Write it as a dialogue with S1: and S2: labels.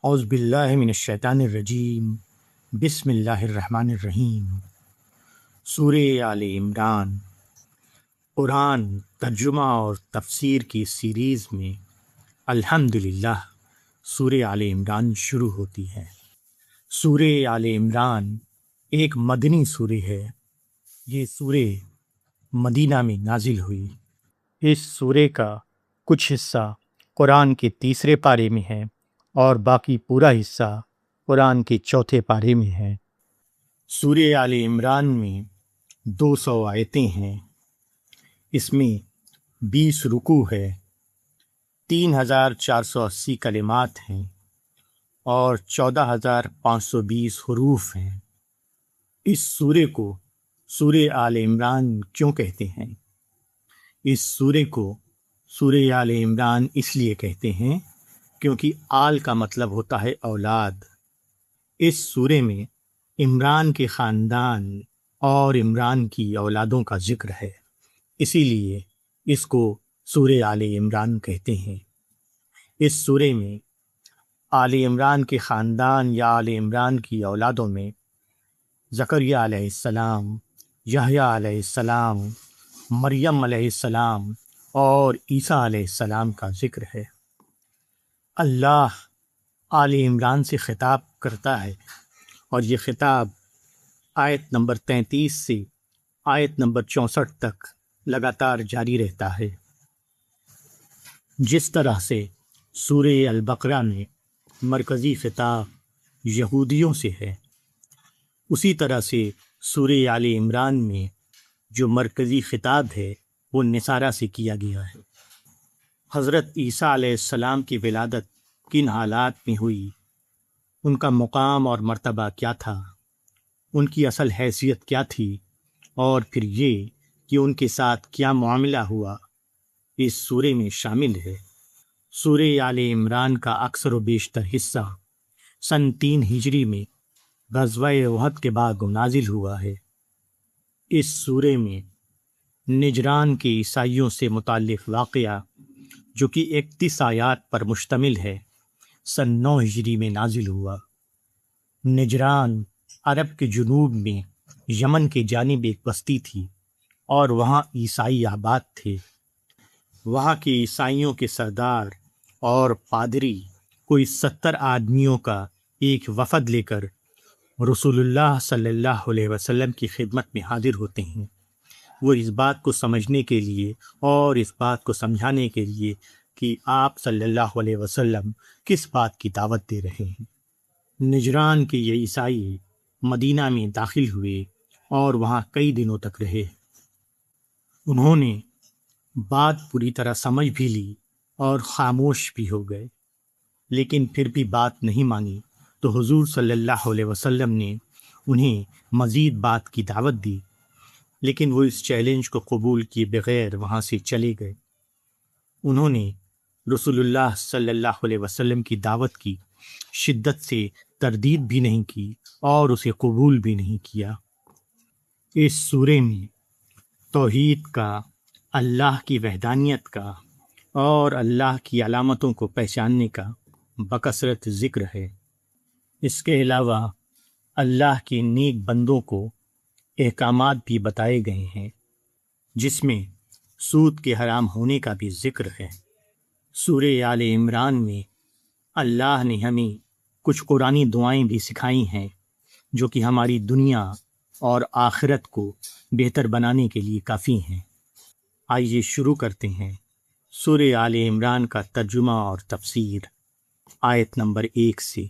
S1: اعوذ باللہ من الشیطان الرجیم، بسم اللہ الرحمن الرحیم۔ سورہ آل عمران قرآن ترجمہ اور تفسیر کی سیریز میں الحمدللہ سورہ آل عمران شروع ہوتی ہے۔ سورہ آل عمران ایک مدنی سورہ ہے۔ یہ سورہ مدینہ میں نازل ہوئی۔ اس سورہ کا کچھ حصہ قرآن کے تیسرے پارے میں ہے اور باقی پورا حصہ قرآن کے چوتھے پارے میں ہے۔ سورہ آل عمران میں 200 آیتیں ہیں۔ اس میں 20 رکوع ہے، 3480 کلمات ہیں اور 14520 حروف ہیں۔ اس سورہ کو سورہ آل عمران کیوں کہتے ہیں؟ اس سورہ کو سورہ آل عمران اس لیے کہتے ہیں کیونکہ آل کا مطلب ہوتا ہے اولاد۔ اس سورہ میں عمران کے خاندان اور عمران کی اولادوں کا ذکر ہے، اسی لیے اس کو سورہ آل عمران کہتے ہیں۔ اس سورہ میں آل عمران کے خاندان یا آل عمران کی اولادوں میں زکریا علیہ السلام، یحییٰ علیہ السلام، مریم علیہ السلام اور عیسیٰ علیہ السلام کا ذکر ہے۔ اللہ آل عمران سے خطاب کرتا ہے اور یہ خطاب آیت نمبر 33 سے آیت نمبر 64 تک لگاتار جاری رہتا ہے۔ جس طرح سے سورہ البقرہ میں مرکزی خطاب یہودیوں سے ہے، اسی طرح سے سورہ آل عمران میں جو مرکزی خطاب ہے وہ نصارہ سے کیا گیا ہے۔ حضرت عیسیٰ علیہ السلام کی ولادت کن حالات میں ہوئی، ان کا مقام اور مرتبہ کیا تھا، ان کی اصل حیثیت کیا تھی، اور پھر یہ کہ ان کے ساتھ کیا معاملہ ہوا، اس سورہ میں شامل ہے۔ سورہ آل عمران کا اکثر و بیشتر حصہ سن 3 ہجری میں غزوہ احد کے بعد نازل ہوا ہے۔ اس سورہ میں نجران کے عیسائیوں سے متعلق واقعہ جو کہ 31 آیات پر مشتمل ہے، سن 9 ہجری میں نازل ہوا۔ نجران عرب کے جنوب میں یمن کے جانب ایک بستی تھی اور وہاں عیسائی آباد تھے۔ وہاں کے عیسائیوں کے سردار اور پادری کوئی 70 آدمیوں کا ایک وفد لے کر رسول اللہ صلی اللہ علیہ وسلم کی خدمت میں حاضر ہوتے ہیں۔ وہ اس بات کو سمجھنے کے لیے اور اس بات کو سمجھانے کے لیے کہ آپ صلی اللہ علیہ وسلم کس بات کی دعوت دے رہے ہیں۔ نجران کے یہ عیسائی مدینہ میں داخل ہوئے اور وہاں کئی دنوں تک رہے۔ انہوں نے بات پوری طرح سمجھ بھی لی اور خاموش بھی ہو گئے، لیکن پھر بھی بات نہیں مانی تو حضور صلی اللہ علیہ وسلم نے انہیں مزید بات کی دعوت دی، لیکن وہ اس چیلنج کو قبول کیے بغیر وہاں سے چلے گئے۔ انہوں نے رسول اللہ صلی اللہ علیہ وسلم کی دعوت کی شدت سے تردید بھی نہیں کی اور اسے قبول بھی نہیں کیا۔ اس سورہ میں توحید کا، اللہ کی وحدانیت کا اور اللہ کی علامتوں کو پہچاننے کا بکثرت ذکر ہے۔ اس کے علاوہ اللہ کے نیک بندوں کو احکامات بھی بتائے گئے ہیں، جس میں سود کے حرام ہونے کا بھی ذکر ہے۔ سورہ آل عمران میں اللہ نے ہمیں کچھ قرآنی دعائیں بھی سکھائی ہیں جو کہ ہماری دنیا اور آخرت کو بہتر بنانے کے لیے کافی ہیں۔ آئیے شروع کرتے ہیں سورہ آل عمران کا ترجمہ اور تفسیر آیت نمبر 1 سے۔